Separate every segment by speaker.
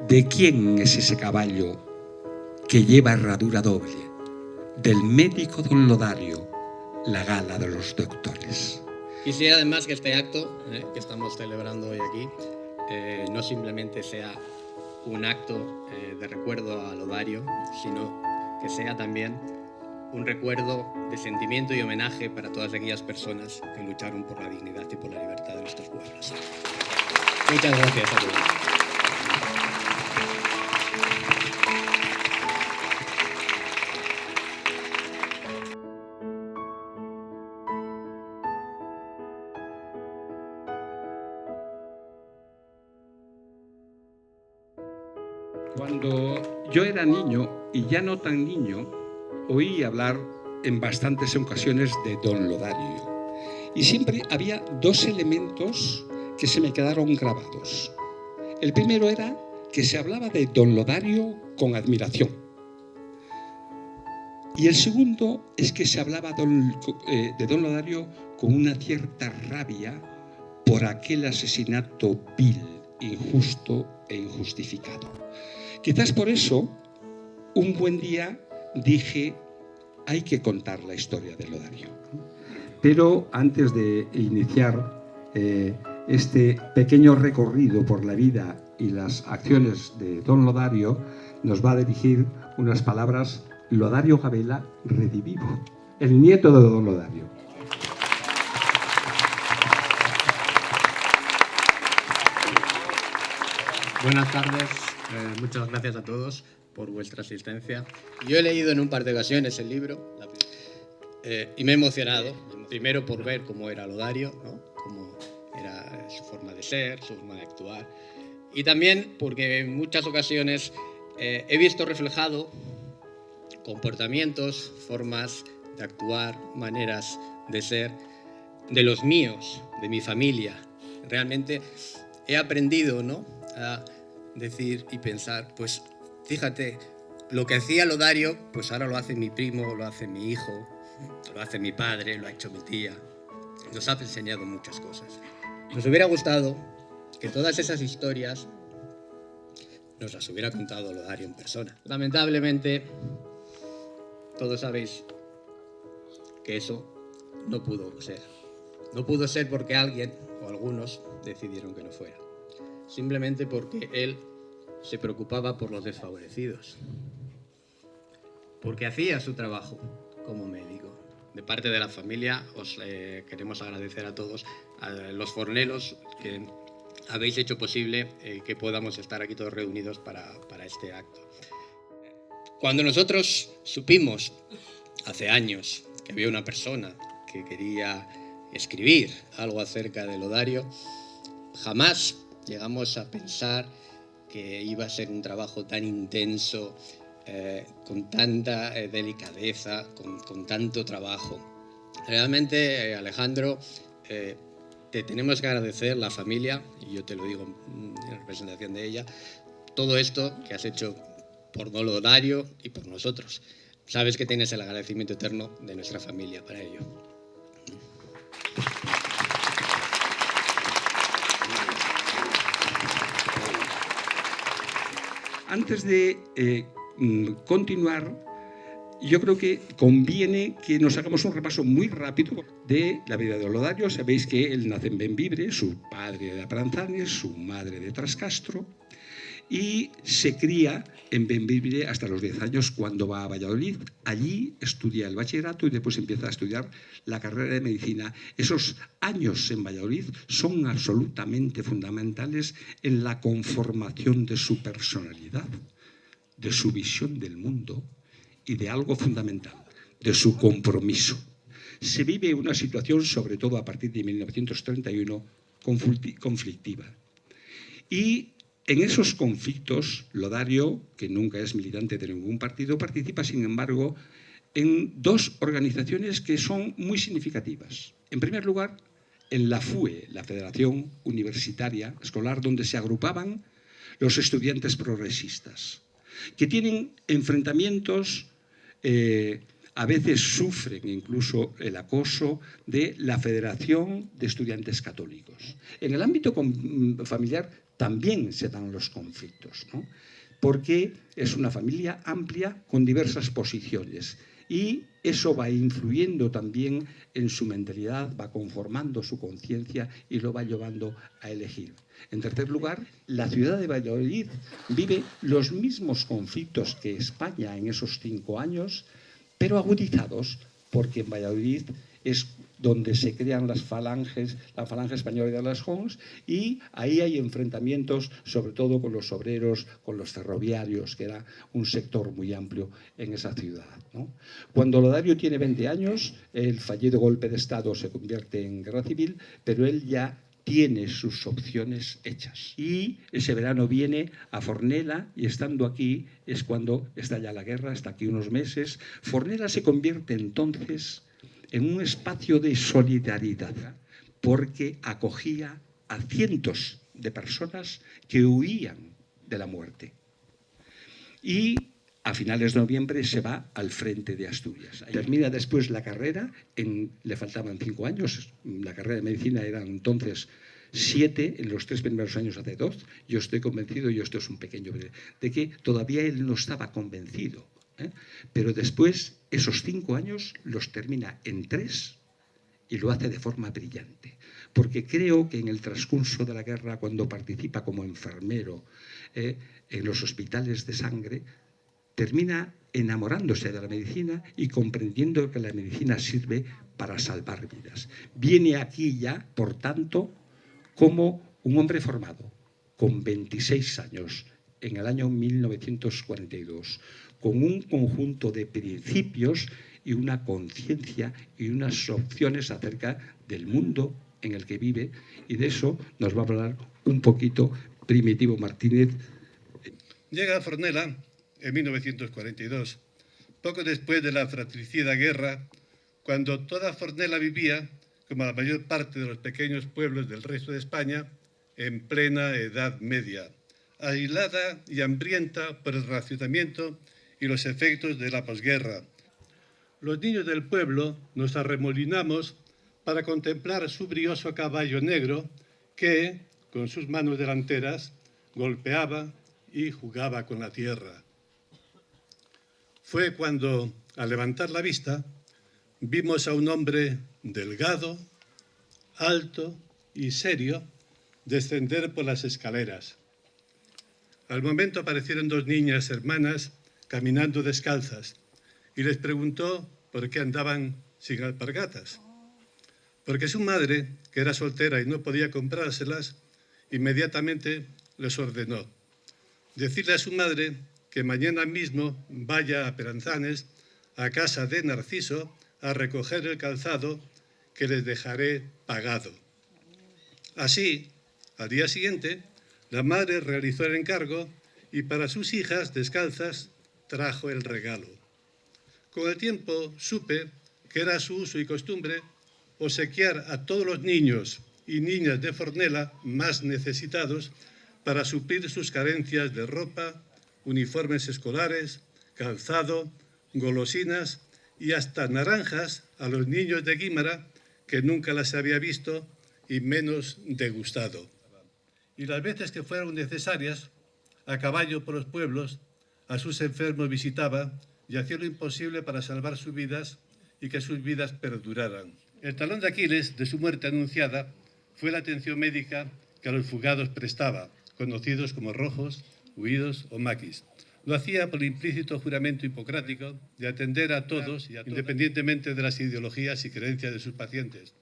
Speaker 1: ¿De quién es ese caballo que lleva herradura doble? Del médico don Lodario, la gala de los doctores.
Speaker 2: Quisiera además que este acto que estamos celebrando hoy aquí no simplemente sea un acto de recuerdo a Lodario, sino que sea también un recuerdo de sentimiento y homenaje para todas aquellas personas que lucharon por la dignidad y por la libertad de nuestros pueblos. Muchas gracias a todos.
Speaker 1: Cuando yo era niño, y ya no tan niño, oí hablar en bastantes ocasiones de don Lodario. Y siempre había dos elementos que se me quedaron grabados. El primero era que se hablaba de don Lodario con admiración. Y el segundo es que se hablaba de don Lodario con una cierta rabia por aquel asesinato vil, injusto e injustificado. Quizás por eso, un buen día dije, hay que contar la historia de Lodario. Pero antes de iniciar este pequeño recorrido por la vida y las acciones de don Lodario, nos va a dirigir unas palabras Lodario Gabela Redivivo, el nieto de don Lodario.
Speaker 2: Buenas tardes, muchas gracias a todos por vuestra asistencia. Yo he leído en un par de ocasiones el libro y me he emocionado, primero por ver cómo era Lodario, ¿no? Cómo era su forma de ser, su forma de actuar, y también porque en muchas ocasiones he visto reflejado comportamientos, formas de actuar, maneras de ser de los míos, de mi familia. Realmente he aprendido, ¿no?, a decir y pensar, pues fíjate, lo que hacía Lodario, pues ahora lo hace mi primo, lo hace mi hijo, lo hace mi padre, lo ha hecho mi tía. Nos ha enseñado muchas cosas. Nos hubiera gustado que todas esas historias nos las hubiera contado Lodario en persona. Lamentablemente, todos sabéis que eso no pudo ser. No pudo ser porque alguien o algunos decidieron que no fuera. Simplemente porque él se preocupaba por los desfavorecidos. Porque hacía su trabajo como médico. De parte de la familia os queremos agradecer a todos, a los fornelos que habéis hecho posible que podamos estar aquí todos reunidos para este acto. Cuando nosotros supimos, hace años, que había una persona que quería escribir algo acerca de Lodario, jamás llegamos a pensar que iba a ser un trabajo tan intenso, con tanta delicadeza, con tanto trabajo. Realmente, Alejandro, te tenemos que agradecer, la familia, y yo te lo digo en representación de ella, todo esto que has hecho por don Lodario y por nosotros. Sabes que tienes el agradecimiento eterno de nuestra familia para ello.
Speaker 1: Antes de continuar, yo creo que conviene que nos hagamos un repaso muy rápido de la vida de Lodario. Sabéis que él nace en Bembibre, su padre de Apranzanes, su madre de Trascastro, y se cría en Bembibre hasta los 10 años cuando va a Valladolid. Allí estudia el bachillerato y después empieza a estudiar la carrera de medicina. Esos años en Valladolid son absolutamente fundamentales en la conformación de su personalidad, de su visión del mundo y de algo fundamental, de su compromiso. Se vive una situación, sobre todo a partir de 1931, conflictiva. Y en esos conflictos, Lodario, que nunca es militante de ningún partido, participa, sin embargo, en dos organizaciones que son muy significativas. En primer lugar, en la FUE, la Federación Universitaria Escolar, donde se agrupaban los estudiantes progresistas, que tienen enfrentamientos, a veces sufren incluso el acoso de la Federación de Estudiantes Católicos. En el ámbito familiar también se dan los conflictos, ¿no? Porque es una familia amplia con diversas posiciones y eso va influyendo también en su mentalidad, va conformando su conciencia y lo va llevando a elegir. En tercer lugar, la ciudad de Valladolid vive los mismos conflictos que España en esos 5 años, pero agudizados, porque en Valladolid es donde se crean la falange española de las Jons, y ahí hay enfrentamientos, sobre todo con los obreros, con los ferroviarios, que era un sector muy amplio en esa ciudad, ¿no? Cuando Lodario tiene 20 años, el fallido golpe de Estado se convierte en guerra civil, pero él ya tiene sus opciones hechas. Y ese verano viene a Fornela y estando aquí es cuando estalla la guerra, está aquí unos meses. Fornela se convierte entonces en un espacio de solidaridad porque acogía a cientos de personas que huían de la muerte. Y a finales de noviembre se va al frente de Asturias. Termina después la carrera, le faltaban 5 años, la carrera de medicina eran entonces 7, en los 3 primeros años hace 2. Yo estoy convencido, y esto es un pequeño, de que todavía él no estaba convencido, pero después esos 5 años los termina en 3 y lo hace de forma brillante. Porque creo que en el transcurso de la guerra, cuando participa como enfermero en los hospitales de sangre, termina enamorándose de la medicina y comprendiendo que la medicina sirve para salvar vidas. Viene aquí ya, por tanto, como un hombre formado, con 26 años, en el año 1942, con un conjunto de principios y una conciencia y unas opciones acerca del mundo en el que vive, y de eso nos va a hablar un poquito Primitivo Martínez.
Speaker 3: Llega a Fornela en 1942, poco después de la fratricida guerra, cuando toda Fornela vivía, como la mayor parte de los pequeños pueblos del resto de España, en plena Edad Media, aislada y hambrienta por el racionamiento y los efectos de la posguerra. Los niños del pueblo nos arremolinamos para contemplar su brioso caballo negro que, con sus manos delanteras, golpeaba y jugaba con la tierra. Fue cuando, al levantar la vista, vimos a un hombre delgado, alto y serio descender por las escaleras. Al momento aparecieron 2 niñas hermanas caminando descalzas y les preguntó por qué andaban sin alpargatas. Porque su madre, que era soltera y no podía comprárselas, inmediatamente les ordenó decirle a su madre que mañana mismo vaya a Peranzanes, a casa de Narciso, a recoger el calzado que les dejaré pagado. Así, al día siguiente, la madre realizó el encargo y para sus hijas descalzas trajo el regalo. Con el tiempo supe que era su uso y costumbre obsequiar a todos los niños y niñas de Fornela más necesitados para suplir sus carencias de ropa, uniformes escolares, calzado, golosinas y hasta naranjas a los niños de Guímara que nunca las había visto y menos degustado. Y las veces que fueron necesarias, a caballo por los pueblos, a sus enfermos visitaba y hacía lo imposible para salvar sus vidas y que sus vidas perduraran. El talón de Aquiles de su muerte anunciada fue la atención médica que a los fugados prestaba, conocidos como rojos, huidos o maquis. Lo hacía por el implícito juramento hipocrático de atender a todos, independientemente de las ideologías y creencias de sus pacientes.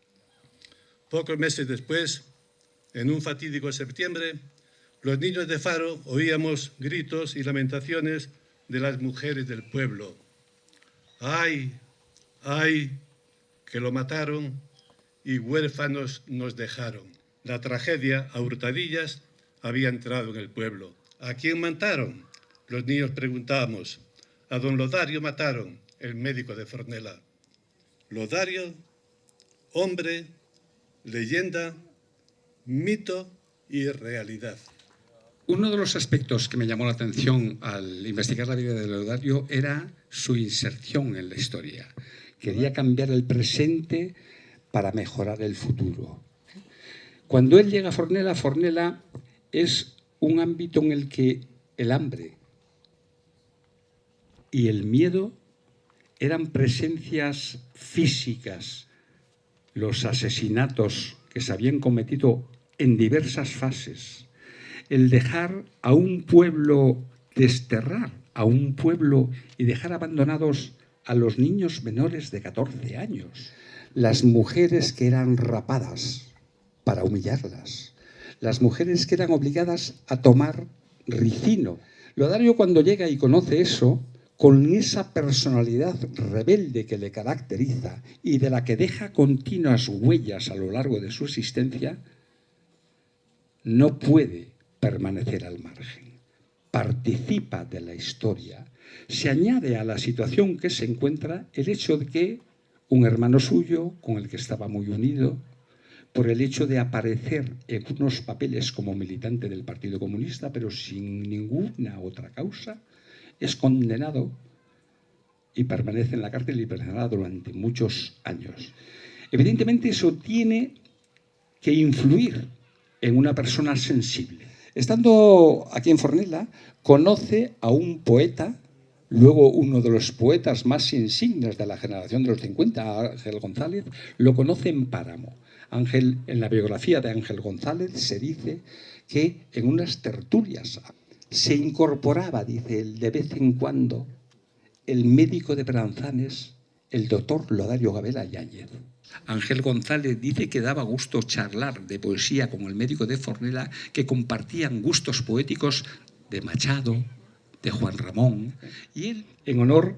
Speaker 3: Pocos meses después, en un fatídico septiembre, los niños de Faro oíamos gritos y lamentaciones de las mujeres del pueblo. ¡Ay, ay, que lo mataron y huérfanos nos dejaron! La tragedia, a hurtadillas, había entrado en el pueblo. ¿A quién mataron? Los niños preguntábamos. A don Lodario mataron, el médico de Fornela. Lodario, hombre, leyenda, mito y realidad.
Speaker 1: Uno de los aspectos que me llamó la atención al investigar la vida de Lodario era su inserción en la historia. Quería cambiar el presente para mejorar el futuro. Cuando él llega a Fornela, Fornela es un ámbito en el que el hambre y el miedo eran presencias físicas. Los asesinatos que se habían cometido en diversas fases, el dejar a un pueblo, desterrar a un pueblo y dejar abandonados a los niños menores de 14 años, las mujeres que eran rapadas para humillarlas, las mujeres que eran obligadas a tomar ricino. Lodario, cuando llega y conoce eso, con esa personalidad rebelde que le caracteriza y de la que deja continuas huellas a lo largo de su existencia, no puede permanecer al margen. Participa de la historia. Se añade a la situación que se encuentra el hecho de que un hermano suyo, con el que estaba muy unido, por el hecho de aparecer en unos papeles como militante del Partido Comunista, pero sin ninguna otra causa, es condenado y permanece en la cárcel y permanecerá durante muchos años. Evidentemente eso tiene que influir en una persona sensible. Estando aquí en Fornela, conoce a un poeta, luego uno de los poetas más insignes de la generación de los 50, Ángel González, lo conoce en Páramo. Ángel, en la biografía de Ángel González se dice que en unas tertulias se incorporaba, dice él, de vez en cuando el médico de Beranzanes, el doctor Lodario Gabela Yáñez. Ángel González dice que daba gusto charlar de poesía con el médico de Fornela, que compartían gustos poéticos de Machado, de Juan Ramón, y él, en honor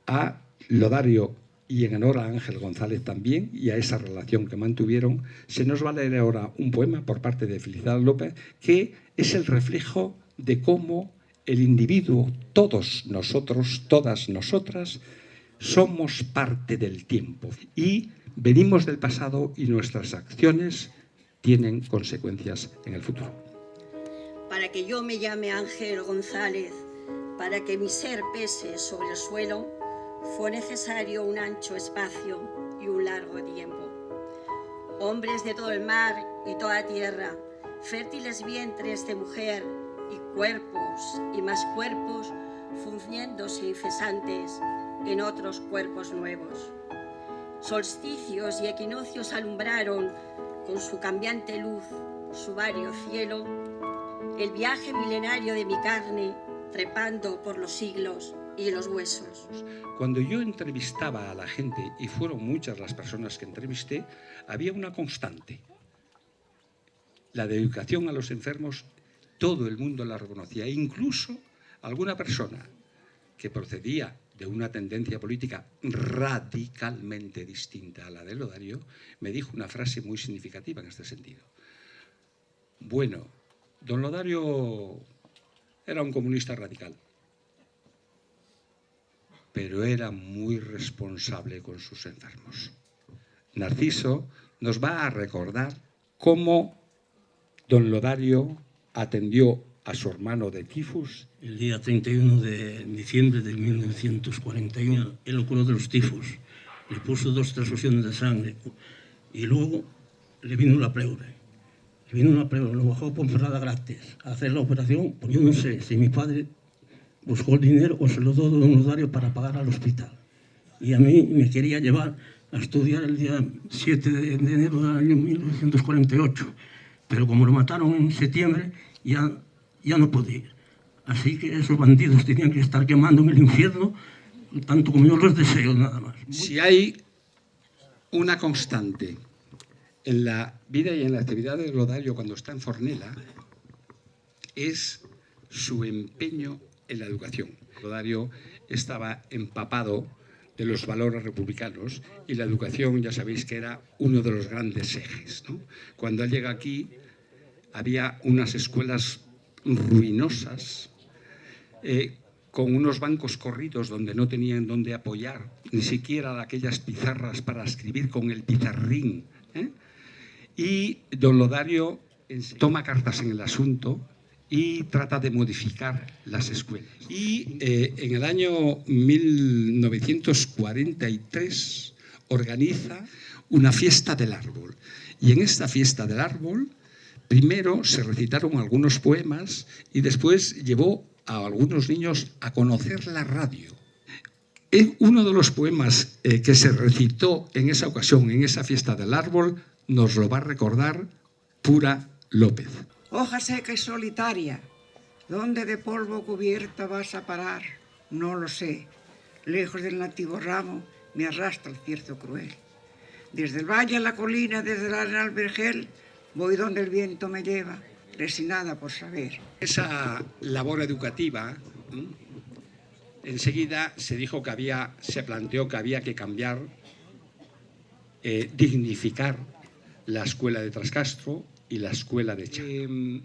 Speaker 1: a Lodario y en honor a Ángel González también, y a esa relación que mantuvieron, se nos va a leer ahora un poema por parte de Felicidad López, que es el reflejo de cómo el individuo, todos nosotros, todas nosotras, somos parte del tiempo y venimos del pasado y nuestras acciones tienen consecuencias en el futuro.
Speaker 4: Para que yo me llame Ángel González, para que mi ser pese sobre el suelo, fue necesario un ancho espacio y un largo tiempo. Hombres de todo el mar y toda tierra, fértiles vientres de mujer y cuerpos y más cuerpos fundiéndose incesantes en otros cuerpos nuevos. Solsticios y equinoccios alumbraron con su cambiante luz su vario cielo, el viaje milenario de mi carne trepando por los siglos y los huesos.
Speaker 1: Cuando yo entrevistaba a la gente, y fueron muchas las personas que entrevisté, había una constante. La de educación a los enfermos, todo el mundo la reconocía. Incluso alguna persona que procedía de una tendencia política radicalmente distinta a la de Lodario, me dijo una frase muy significativa en este sentido. Bueno, don Lodario era un comunista radical, pero era muy responsable con sus enfermos. Narciso nos va a recordar cómo don Lodario atendió a su hermano de tifus.
Speaker 5: El día 31 de diciembre de 1941, él lo curó de los tifus. Le puso 2 transfusiones de sangre y luego le vino la pleura. Lo bajó a Ponferrada gratis a hacer la operación. Yo no sé si mi padre buscó el dinero o se lo dio don Lodario para pagar al hospital. Y a mí me quería llevar a estudiar el día 7 de enero del año 1948. Pero como lo mataron en septiembre, ya no podía ir. Así que esos bandidos tenían que estar quemando en el infierno, tanto como yo los deseo, nada más.
Speaker 1: Si hay una constante en la vida y en la actividad de Lodario cuando está en Fornela, es su empeño en la educación. Lodario estaba empapado de los valores republicanos y la educación, ya sabéis que era uno de los grandes ejes, ¿no? Cuando él llega aquí, había unas escuelas ruinosas, con unos bancos corridos donde no tenían dónde apoyar, ni siquiera aquellas pizarras para escribir con el pizarrín, Y don Lodario toma cartas en el asunto y trata de modificar las escuelas. Y en el año 1943 organiza una fiesta del árbol. Y en esta fiesta del árbol Primero se recitaron algunos poemas y después llevó a algunos niños a conocer la radio. Uno de los poemas que se recitó en esa ocasión, en esa fiesta del árbol, nos lo va a recordar Pura López.
Speaker 6: Hoja seca y solitaria, ¿dónde de polvo cubierta vas a parar? No lo sé. Lejos del nativo ramo me arrastra el cierzo cruel. Desde el valle a la colina, desde la arena al vergel, voy donde el viento me lleva, resignada por saber.
Speaker 1: Esa labor educativa, enseguida se planteó que había que cambiar, dignificar la escuela de Trascastro y la escuela de Chano.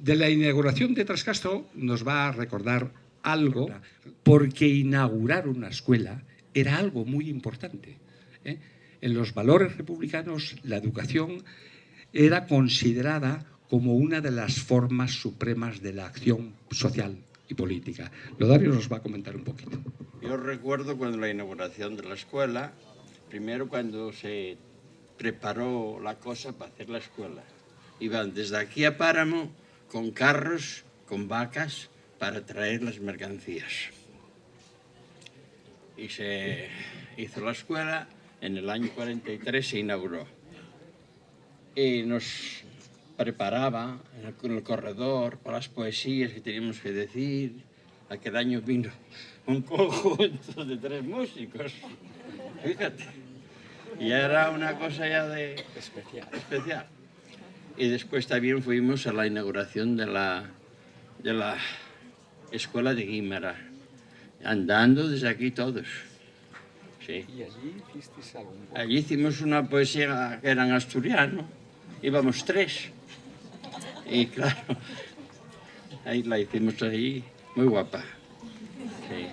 Speaker 1: De la inauguración de Trascastro nos va a recordar algo, porque inaugurar una escuela era algo muy importante. En los valores republicanos, la educación era considerada como una de las formas supremas de la acción social y política. Lodario nos va a comentar un poquito.
Speaker 7: Yo recuerdo cuando la inauguración de la escuela, primero cuando se preparó la cosa para hacer la escuela. Iban desde aquí a Páramo con carros, con vacas, para traer las mercancías. Y se hizo la escuela, en el año 43 se inauguró. Y nos preparaba en el corredor para las poesías que teníamos que decir. Aquel año vino un conjunto de 3 músicos, fíjate. Y era una cosa ya de especial. Y después también fuimos a la inauguración de la escuela de Guímara, andando desde aquí todos. Sí.
Speaker 1: ¿Y allí hicisteis algo?
Speaker 7: Allí hicimos una poesía que era en asturiano, íbamos 3. Y claro, ahí la hicimos ahí, muy guapa. Sí.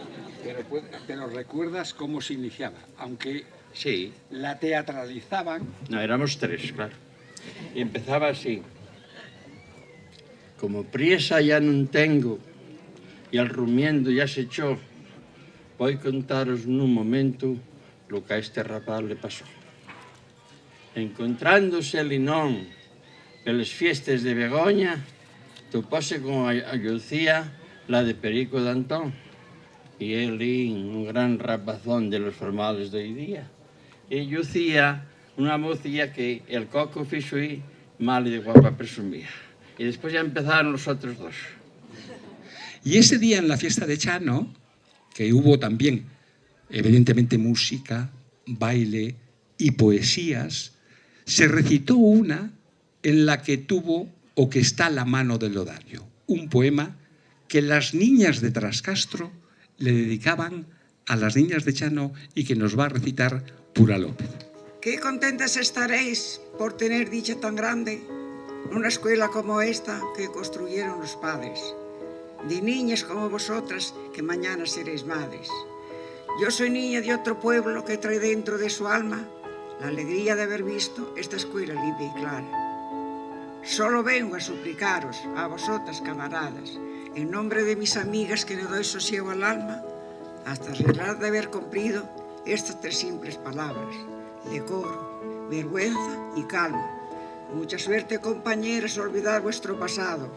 Speaker 1: Pero recuerdas cómo se iniciaba, aunque
Speaker 7: Sí.
Speaker 1: la teatralizaban.
Speaker 7: No, éramos 3, claro. Y empezaba así. Como priesa ya non tengo, y al rumiendo ya se echó, voy contaros nun momento lo que a este rapaz le pasó. Encontrándose Linón pelas fiestas de Begoña, topóse con a Lucía, la de Perico de Antón, y él un gran rapazón de los formales de hoy día. Y Lucía, una mocilla que el coco fixo y mal y de guapa presumía. Y después ya empezaron los otros 2.
Speaker 1: Y ese día en la fiesta de Chano, que hubo también, evidentemente, música, baile y poesías, se recitó una en la que tuvo o que está la mano de Lodario, un poema que las niñas de Trascastro le dedicaban a las niñas de Chano y que nos va a recitar Pura López.
Speaker 6: Qué contentas estaréis por tener dicha tan grande, una escuela como esta que construyeron los padres, de niñas como vosotras que mañana seréis madres. Yo soy niña de otro pueblo que trae dentro de su alma la alegría de haber visto esta escuela limpia y clara. Solo vengo a suplicaros, a vosotras camaradas, en nombre de mis amigas que no doy sosiego al alma, hasta arreglar de haber cumplido estas 3 simples palabras: decoro, vergüenza y calma. Mucha suerte, compañeras, olvidar vuestro pasado,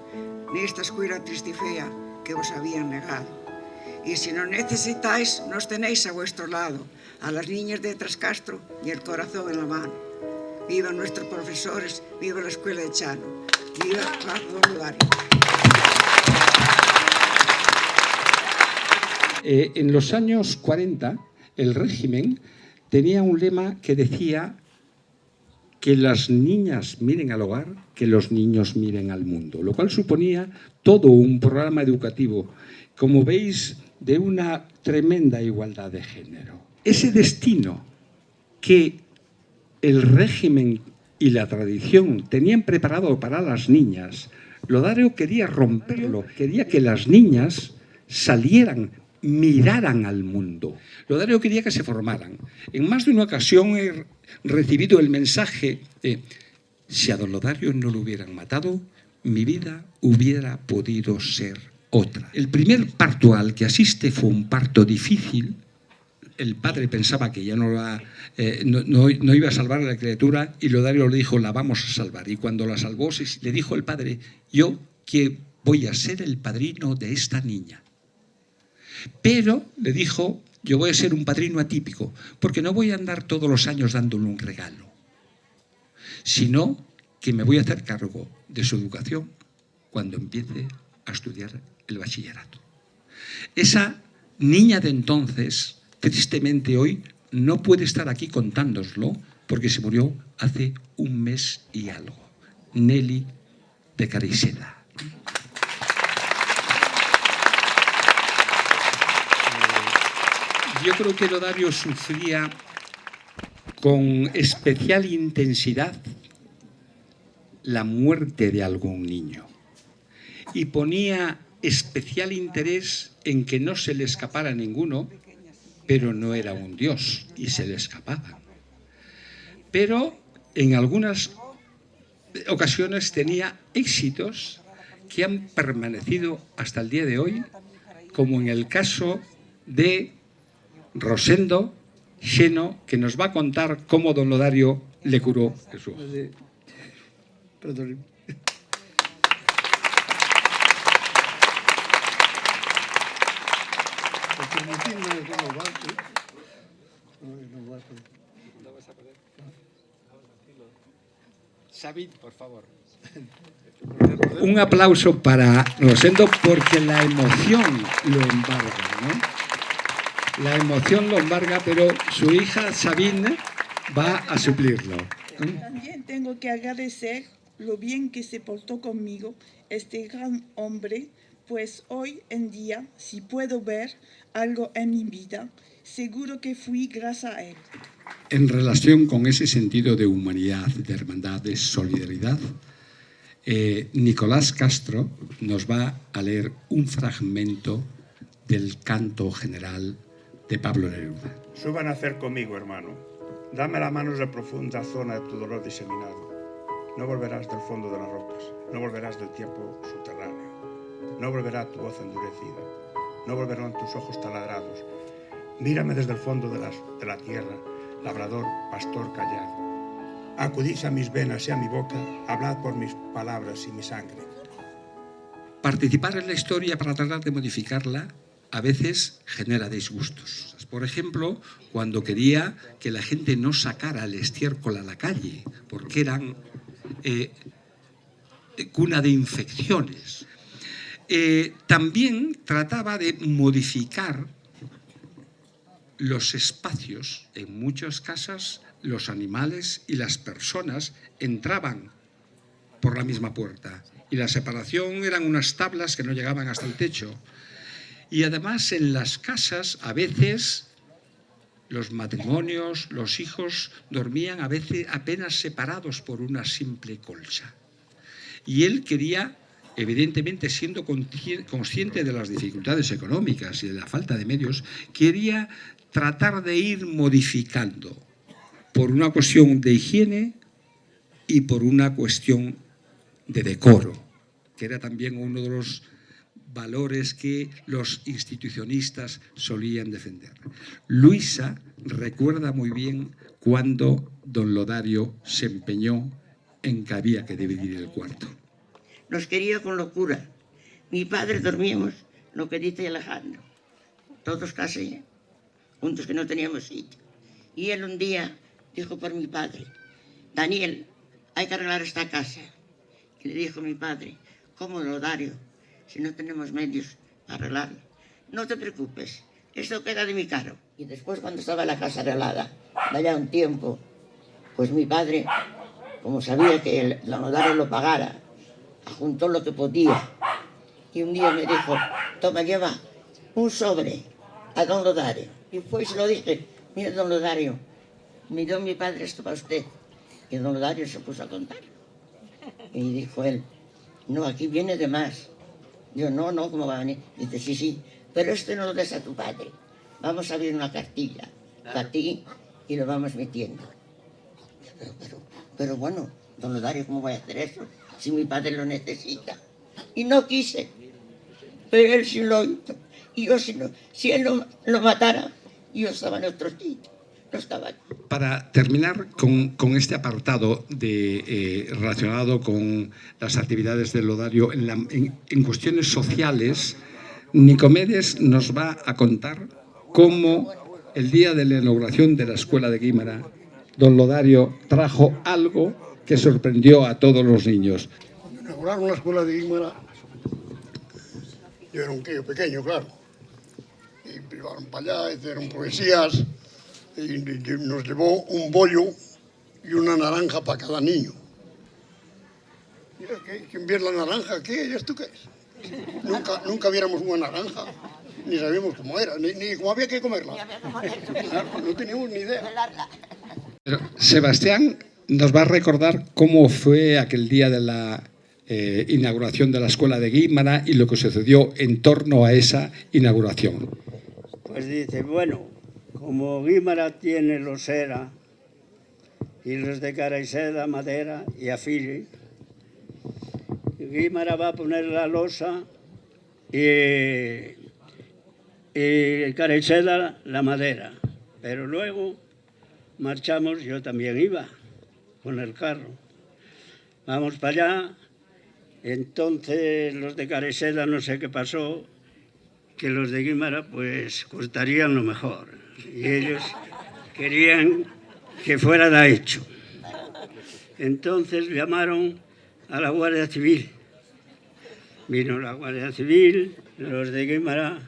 Speaker 6: nesta escuela triste y fea que vos habían negado. Y si no necesitáis, nos tenéis a vuestro lado, a las niñas de Trascastro y el corazón en la mano. Viva nuestros profesores, viva la escuela de Chano, viva don Lodario.
Speaker 1: En los años 40, el régimen tenía un lema que decía que las niñas miren al hogar, que los niños miren al mundo, lo cual suponía todo un programa educativo, como veis, de una tremenda igualdad de género. Ese destino que el régimen y la tradición tenían preparado para las niñas, Lodario quería romperlo, quería que las niñas salieran, miraran al mundo. Lodario quería que se formaran. En más de una ocasión he recibido el mensaje de: si a don Lodario no lo hubieran matado, mi vida hubiera podido ser otra. El primer parto al que asiste fue un parto difícil, el padre pensaba que ya no iba a salvar a la criatura y Lodario le dijo, la vamos a salvar. Y cuando la salvó, le dijo el padre, yo que voy a ser el padrino de esta niña. Pero le dijo, yo voy a ser un padrino atípico, porque no voy a andar todos los años dándole un regalo, sino que me voy a hacer cargo de su educación cuando empiece a estudiar el bachillerato. Esa niña de entonces, tristemente hoy, no puede estar aquí contándoslo porque se murió hace un mes y algo. Nelly de Cariceda. Yo creo que Lodario sufría con especial intensidad la muerte de algún niño y ponía especial interés en que no se le escapara ninguno, pero no era un dios y se le escapaban. Pero en algunas ocasiones tenía éxitos que han permanecido hasta el día de hoy, como en el caso de Rosendo Xeno, que nos va a contar cómo don Lodario le curó Jesús.
Speaker 8: Perdón.
Speaker 1: Sabid, por favor. Un aplauso para Rosendo porque la emoción lo embarga, ¿no? La emoción lo embarga, pero su hija Sabine va a suplirlo.
Speaker 9: También tengo que agradecer lo bien que se portó conmigo este gran hombre, pues hoy en día, si puedo ver algo en mi vida, seguro que fui gracias a él.
Speaker 1: En relación con ese sentido de humanidad, de hermandad, de solidaridad, Nicolás Castro nos va a leer un fragmento del canto general de Pablo Neruda.
Speaker 10: Suban a hacer conmigo, hermano. Dame la mano en la profunda zona de tu dolor diseminado. No volverás del fondo de las rocas, no volverás del tiempo subterráneo. No volverá tu voz endurecida, no volverán tus ojos taladrados. Mírame desde el fondo de la tierra, labrador, pastor callado. Acudid a mis venas y a mi boca, hablad por mis palabras y mi sangre.
Speaker 1: Participar en la historia para tratar de modificarla a veces genera disgustos. Por ejemplo, cuando quería que la gente no sacara el estiércol a la calle, porque eran cuna de infecciones. También trataba de modificar los espacios. En muchas casas los animales y las personas entraban por la misma puerta y la separación eran unas tablas que no llegaban hasta el techo. Y además en las casas a veces los matrimonios, los hijos dormían a veces apenas separados por una simple colcha. Y él quería, evidentemente siendo consciente de las dificultades económicas y de la falta de medios, quería tratar de ir modificando por una cuestión de higiene y por una cuestión de decoro, que era también uno de los valores que los institucionistas solían defender. Luisa recuerda muy bien cuando don Lodario se empeñó en que había que dividir el cuarto.
Speaker 11: Nos quería con locura. Mi padre dormíamos lo que dice Alejandro, todos casi juntos, que no teníamos sitio. Y él un día dijo por mi padre: Daniel, hay que arreglar esta casa. Y le dijo mi padre: ¿cómo, Lodario? Si no tenemos medios para arreglarlo. No te preocupes, esto queda de mi cargo. Y después, cuando estaba la casa arreglada, de allá un tiempo, pues mi padre, como sabía que el Lodario lo pagara, juntó lo que podía. Y un día me dijo: toma, lleva un sobre a don Lodario. Y fue y se lo dije: mire, don Lodario, me dio mi padre esto para usted. Y don Lodario se puso a contar. Y dijo él: no, aquí viene de más. Yo, no, ¿cómo va a venir? Dice: sí, pero esto no lo des a tu padre. Vamos a abrir una cartilla para ti y lo vamos metiendo. Pero bueno, don Lodario, ¿cómo voy a hacer eso si mi padre lo necesita? Y no quise, pero él sí lo hizo. Y yo, si él lo matara, y yo estaba en otro sitio, no estaba aquí.
Speaker 1: Para terminar con este apartado relacionado con las actividades del Lodario en cuestiones sociales, Nicomedes nos va a contar cómo el día de la inauguración de la escuela de Guímara, don Lodario trajo algo que sorprendió a todos los niños.
Speaker 8: Cuando inauguraron la escuela de Guímara, yo era un crío pequeño, claro, y iban para allá, hicieron poesías, y nos llevó un bollo y una naranja para cada niño. Mira, ¿quién ve la naranja aquí? ¿Y esto qué es? Nunca viéramos una naranja, ni sabíamos cómo era, ni cómo había que comerla. No teníamos ni idea.
Speaker 1: Pero Sebastián nos va a recordar cómo fue aquel día de la inauguración de la escuela de Guímara y lo que sucedió en torno a esa inauguración.
Speaker 12: Pues dice, bueno, como Guímara tiene los Era y los de Carraixeda, Madera y Afili, Guímara va a poner la losa y Carraixeda la madera. Pero luego marchamos, yo también iba con el carro. Vamos para allá, entonces los de Carraixeda no sé qué pasó, que los de Guímara pues cortarían lo mejor. Y ellos querían que fuera hecho. Entonces llamaron a la Guardia Civil. Vino la Guardia Civil, los de Guímara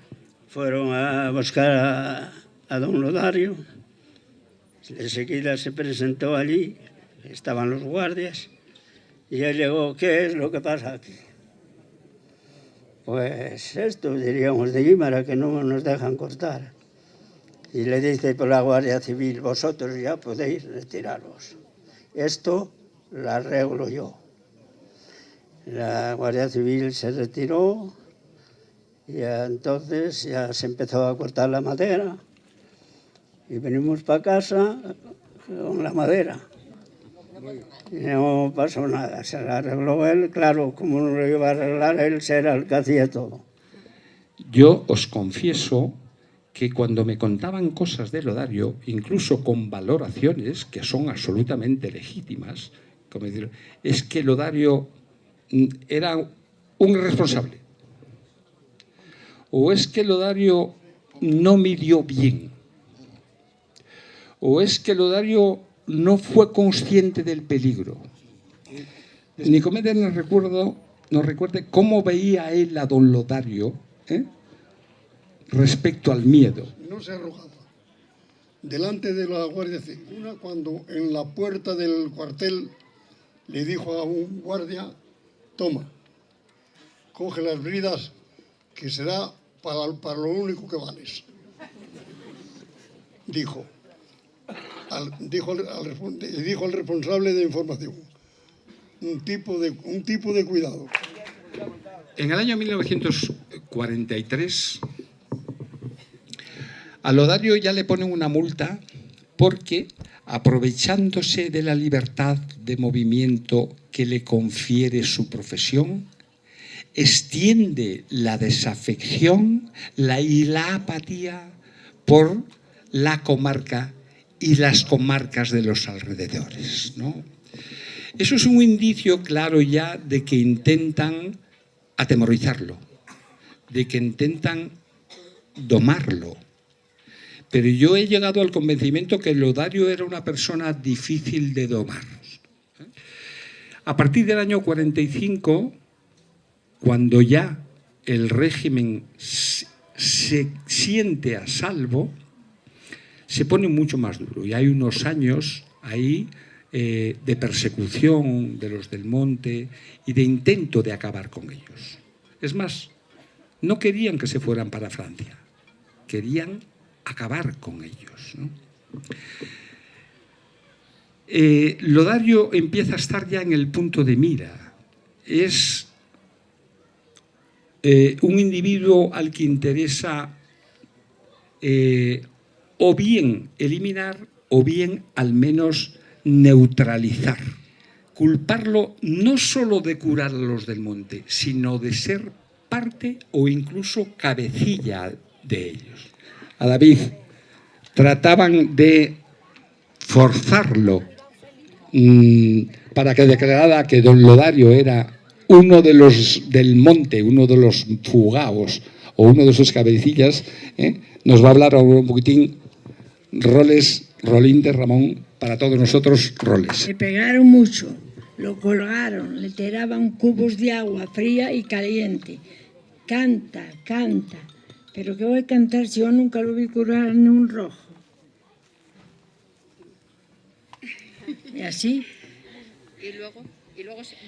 Speaker 12: fueron a buscar a don Lodario. Enseguida se presentó allí, estaban los guardias, y él llegó, ¿qué es lo que pasa aquí? Pues esto, diríamos, de Guímara, que no nos dejan cortar. Y le dice por la Guardia Civil, vosotros ya podéis retiraros. Esto lo arreglo yo. La Guardia Civil se retiró y entonces ya se empezó a cortar la madera y venimos para casa con la madera. Y no pasó nada, se la arregló él, claro, como no lo iba a arreglar él, era el que hacía todo.
Speaker 1: Yo os confieso que cuando me contaban cosas de Lodario, incluso con valoraciones que son absolutamente legítimas, como decir, es que Lodario era un irresponsable, o es que Lodario no midió bien, o es que Lodario no fue consciente del peligro. Nicomedes nos recuerda cómo veía él a don Lodario respecto al miedo.
Speaker 8: No se arrojaba. Delante de la Guardia Civil, cuando en la puerta del cuartel le dijo a un guardia, toma, coge las bridas, que será para lo único que vales. Dijo al responsable de información, un tipo de cuidado.
Speaker 1: En el año 1943, a Lodario ya le ponen una multa porque, aprovechándose de la libertad de movimiento que le confiere su profesión, extiende la desafección y la apatía por la comarca y las comarcas de los alrededores, ¿no? Eso es un indicio claro ya de que intentan atemorizarlo, de que intentan domarlo. Pero yo he llegado al convencimiento que Lodario era una persona difícil de domar. A partir del año 45, cuando ya el régimen se siente a salvo, se pone mucho más duro. Y hay unos años ahí de persecución de los del monte y de intento de acabar con ellos. Es más, no querían que se fueran para Francia, querían acabar con ellos, ¿no? Lodario empieza a estar ya en el punto de mira. Es un individuo al que interesa o bien eliminar o bien al menos neutralizar. Culparlo no solo de curar a los del monte, sino de ser parte o incluso cabecilla de ellos. A David, trataban de forzarlo para que declarara que don Lodario era uno de los del monte, uno de los fugaos o uno de esos cabecillas, nos va a hablar ahora un poquitín Rolín de Ramón, para todos nosotros, roles.
Speaker 13: Le pegaron mucho, lo colgaron, le tiraban cubos de agua fría y caliente. Canta, canta. Pero ¿qué voy a cantar si yo nunca lo vi curar ni un rojo? Y así.
Speaker 14: Y luego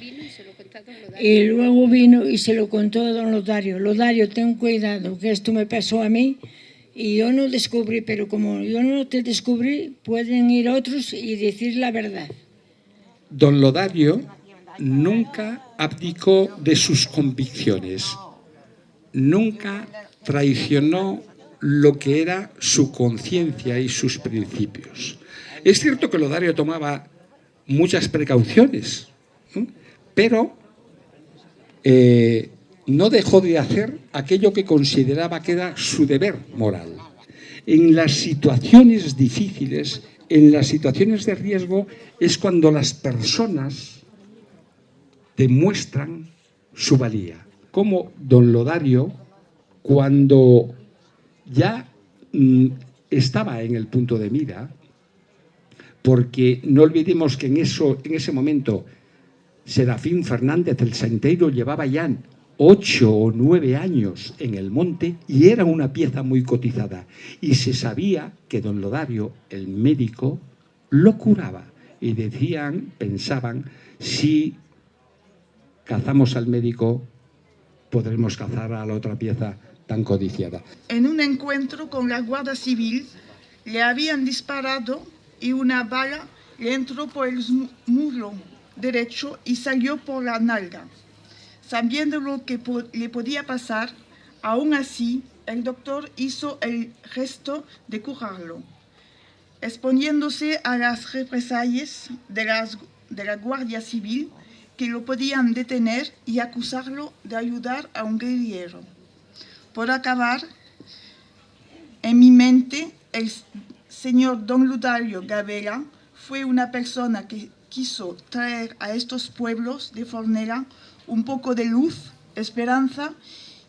Speaker 14: vino y se lo contó a don Lodario.
Speaker 13: Y luego vino y se lo contó a don Lodario. Lodario, ten cuidado, que esto me pasó a mí y yo no descubrí, pero como yo no te descubrí, pueden ir otros y decir la verdad.
Speaker 1: Don Lodario nunca abdicó de sus convicciones, nunca traicionó lo que era su conciencia y sus principios. Es cierto que Lodario tomaba muchas precauciones, pero no dejó de hacer aquello que consideraba que era su deber moral. En las situaciones difíciles, en las situaciones de riesgo, es cuando las personas demuestran su valía. Como don Lodario, cuando ya estaba en el punto de mira, porque no olvidemos que en ese momento Serafín Fernández el Santeiro llevaba ya 8 o 9 años en el monte y era una pieza muy cotizada. Y se sabía que don Lodario, el médico, lo curaba. Y pensaban, si cazamos al médico, podremos cazar a la otra pieza tan codiciada.
Speaker 9: En un encuentro con la Guardia Civil, le habían disparado y una bala le entró por el muslo derecho y salió por la nalga. Sabiendo lo que le podía pasar, aún así, el doctor hizo el gesto de curarlo, exponiéndose a las represalias de la Guardia Civil, que lo podían detener y acusarlo de ayudar a un guerrillero. Por acabar, en mi mente, el señor don Lodario Gabela fue una persona que quiso traer a estos pueblos de Fornera un poco de luz, esperanza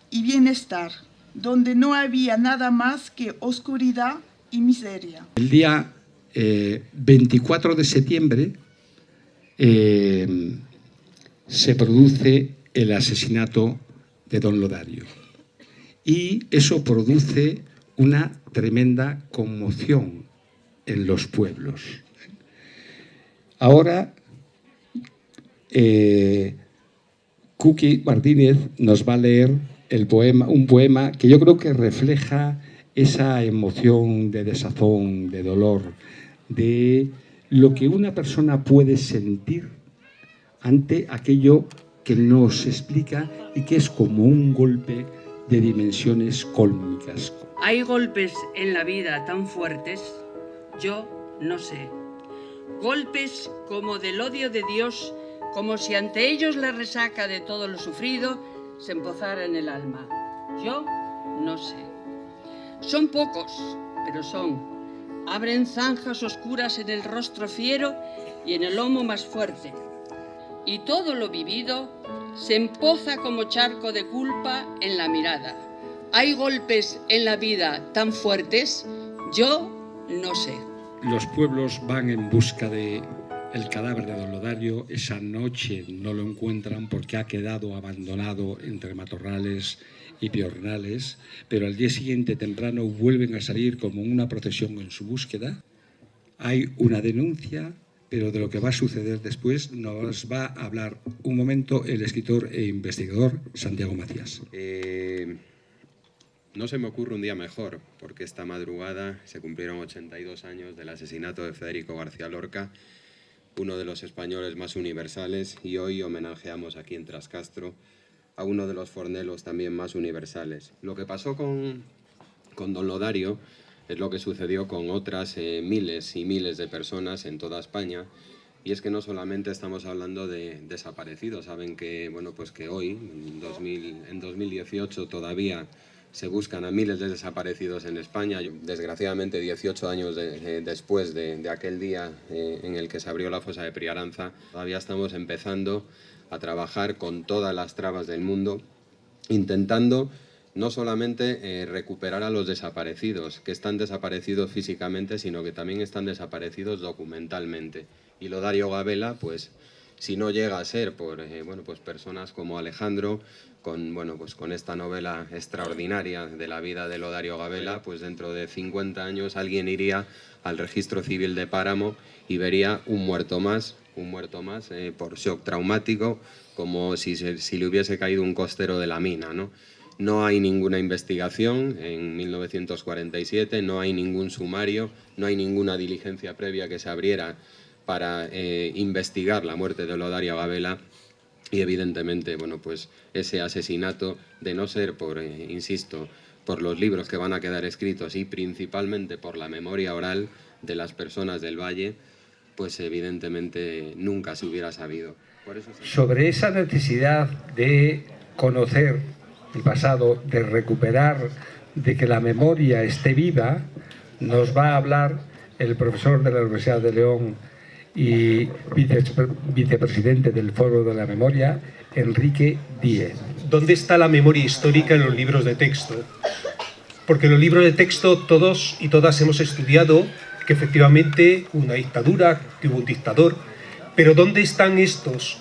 Speaker 9: y bienestar, donde no había nada más que oscuridad y miseria.
Speaker 1: El día 24 de septiembre se produce el asesinato de don Lodario y eso produce una tremenda conmoción en los pueblos. Ahora, Kuki Martínez nos va a leer un poema que yo creo que refleja esa emoción de desazón, de dolor, de lo que una persona puede sentir ante aquello que nos explica y que es como un golpe de dimensiones cósmicas.
Speaker 15: Hay golpes en la vida tan fuertes, yo no sé. Golpes como del odio de Dios, como si ante ellos la resaca de todo lo sufrido se empozara en el alma. Yo no sé. Son pocos, pero son. Abren zanjas oscuras en el rostro fiero y en el lomo más fuerte. Y todo lo vivido se empoza como charco de culpa en la mirada. Hay golpes en la vida tan fuertes, yo no sé.
Speaker 1: Los pueblos van en busca de el cadáver de don Lodario. Esa noche no lo encuentran porque ha quedado abandonado entre matorrales y piornales, pero al día siguiente temprano vuelven a salir como una procesión en su búsqueda. Hay una denuncia, pero de lo que va a suceder después nos va a hablar un momento el escritor e investigador Santiago Macías.
Speaker 16: No se me ocurre un día mejor, porque esta madrugada se cumplieron 82 años del asesinato de Federico García Lorca, uno de los españoles más universales, y hoy homenajeamos aquí en Trascastro a uno de los fornelos también más universales. Lo que pasó con don Lodario es lo que sucedió con otras miles y miles de personas en toda España, y es que no solamente estamos hablando de desaparecidos. Saben que, bueno, pues que hoy, en 2018, todavía se buscan a miles de desaparecidos en España. Desgraciadamente, 18 años después de aquel día en el que se abrió la fosa de Priaranza, todavía estamos empezando a trabajar con todas las trabas del mundo, intentando no solamente recuperar a los desaparecidos, que están desaparecidos físicamente, sino que también están desaparecidos documentalmente. Y Lodario Gabela, pues, si no llega a ser por pues personas como Alejandro, con esta novela extraordinaria de la vida de Lodario Gabela, pues dentro de 50 años alguien iría al registro civil de Páramo y vería un muerto más por shock traumático, como si le hubiese caído un costero de la mina, ¿no? No hay ninguna investigación en 1947, no hay ningún sumario, no hay ninguna diligencia previa que se abriera para investigar la muerte de Lodario Gabela. Y evidentemente, pues ese asesinato, de no ser por, insisto, por los libros que van a quedar escritos y principalmente por la memoria oral de las personas del Valle, pues evidentemente nunca se hubiera sabido. Por eso
Speaker 17: sobre esa necesidad de conocer el pasado, de recuperar, de que la memoria esté viva, nos va a hablar el profesor de la Universidad de León y vicepresidente del Foro de la Memoria, Enrique Díez.
Speaker 18: ¿Dónde está la memoria histórica en los libros de texto? Porque en los libros de texto todos y todas hemos estudiado que efectivamente hubo una dictadura, que hubo un dictador, pero ¿dónde están estos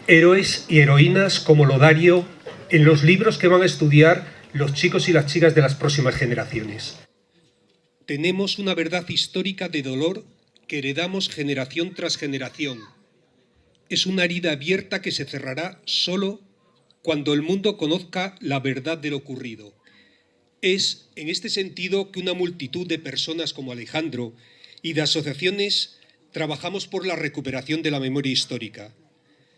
Speaker 18: héroes y heroínas como Lodario en los libros que van a estudiar los chicos y las chicas de las próximas generaciones? Tenemos una verdad histórica de dolor que heredamos generación tras generación. Es una herida abierta que se cerrará solo cuando el mundo conozca la verdad de lo ocurrido. Es en este sentido que una multitud de personas como Alejandro y de asociaciones trabajamos por la recuperación de la memoria histórica.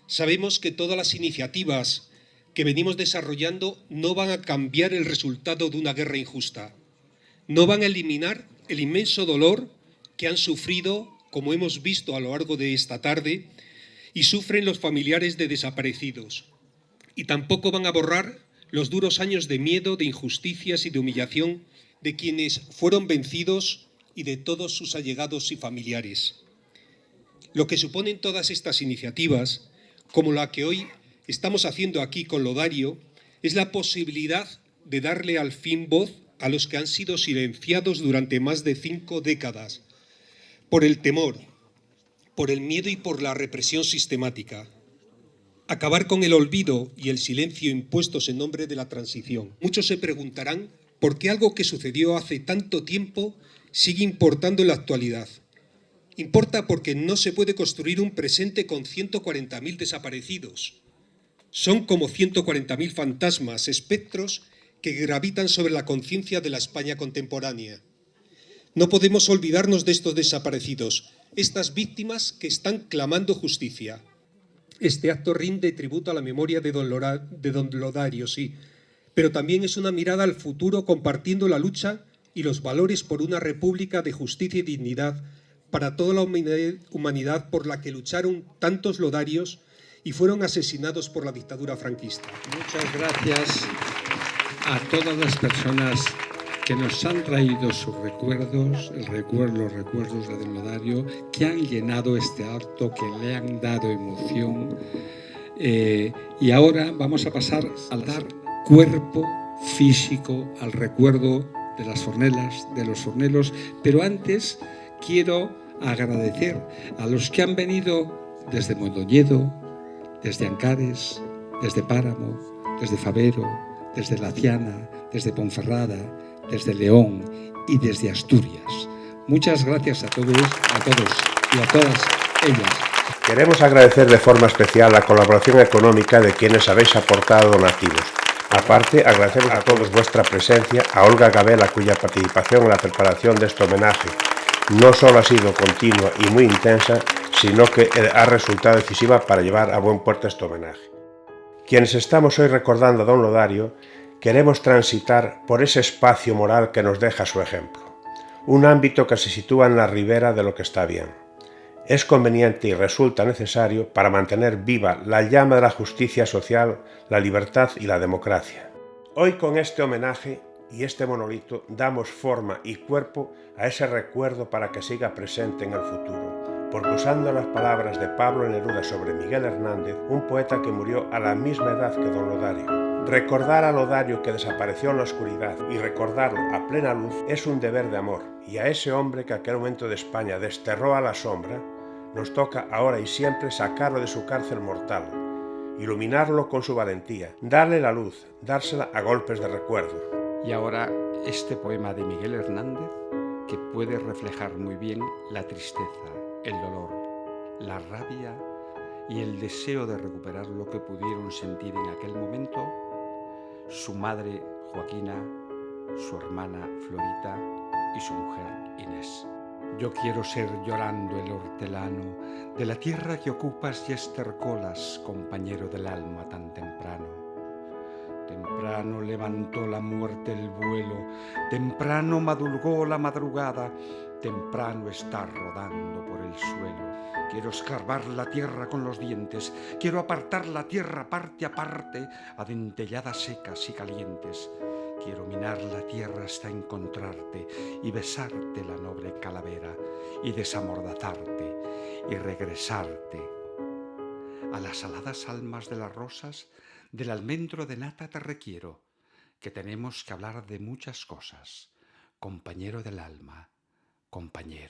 Speaker 18: Sabemos que todas las iniciativas que venimos desarrollando no van a cambiar el resultado de una guerra injusta. No van a eliminar el inmenso dolor que han sufrido, como hemos visto a lo largo de esta tarde, y sufren los familiares de desaparecidos. Y tampoco van a borrar los duros años de miedo, de injusticias y de humillación de quienes fueron vencidos y de todos sus allegados y familiares. Lo que suponen todas estas iniciativas, como la que hoy estamos haciendo aquí con Lodario, es la posibilidad de darle al fin voz a los que han sido silenciados durante más de 5 décadas, por el temor, por el miedo y por la represión sistemática. Acabar con el olvido y el silencio impuestos en nombre de la transición. Muchos se preguntarán por qué algo que sucedió hace tanto tiempo sigue importando en la actualidad. Importa porque no se puede construir un presente con 140.000 desaparecidos. Son como 140.000 fantasmas, espectros que gravitan sobre la conciencia de la España contemporánea. No podemos olvidarnos de estos desaparecidos, estas víctimas que están clamando justicia. Este acto rinde tributo a la memoria de don Lodario, sí, pero también es una mirada al futuro compartiendo la lucha y los valores por una república de justicia y dignidad para toda la humanidad por la que lucharon tantos Lodarios y fueron asesinados por la dictadura franquista.
Speaker 1: Muchas gracias a todas las personas que nos han traído sus recuerdos, los recuerdos de don Lodario, que han llenado este acto, que le han dado emoción. Y ahora vamos a pasar a dar cuerpo físico al recuerdo de las fornelas, de los fornelos, pero antes quiero agradecer a los que han venido desde Mondoñedo, desde Ancares, desde Páramo, desde Fabero, desde Laciana, desde Ponferrada, desde León y desde Asturias. Muchas gracias a todos y a todas ellas.
Speaker 19: Queremos agradecer de forma especial la colaboración económica de quienes habéis aportado donativos. Aparte, agradecemos a todos vuestra presencia, a Olga Gabela, cuya participación en la preparación de este homenaje no solo ha sido continua y muy intensa, sino que ha resultado decisiva para llevar a buen puerto este homenaje. Quienes estamos hoy recordando a don Lodario, queremos transitar por ese espacio moral que nos deja su ejemplo, un ámbito que se sitúa en la ribera de lo que está bien. Es conveniente y resulta necesario para mantener viva la llama de la justicia social, la libertad y la democracia. Hoy con este homenaje y este monolito damos forma y cuerpo a ese recuerdo para que siga presente en el futuro, porque usando las palabras de Pablo Neruda sobre Miguel Hernández, un poeta que murió a la misma edad que don Lodario, recordar a Lodario que desapareció en la oscuridad y recordarlo a plena luz es un deber de amor, y a ese hombre que aquel momento de España desterró a la sombra, nos toca ahora y siempre sacarlo de su cárcel mortal, iluminarlo con su valentía, darle la luz, dársela a golpes de recuerdo.
Speaker 20: Y ahora este poema de Miguel Hernández, que puede reflejar muy bien la tristeza, el dolor, la rabia y el deseo de recuperar lo que pudieron sentir en aquel momento su madre Joaquina, su hermana Florita y su mujer Inés. Yo quiero ser llorando el hortelano de la tierra que ocupas y estercolas, compañero del alma tan temprano. Temprano levantó la muerte el vuelo, temprano madrugó la madrugada, temprano está rodando por el suelo. Quiero escarbar la tierra con los dientes, quiero apartar la tierra parte a parte, a dentelladas secas y calientes. Quiero minar la tierra hasta encontrarte y besarte la noble calavera y desamordazarte y regresarte a las aladas almas de las rosas. Del almendro de nata te requiero, que tenemos que hablar de muchas cosas, compañero del alma, compañero.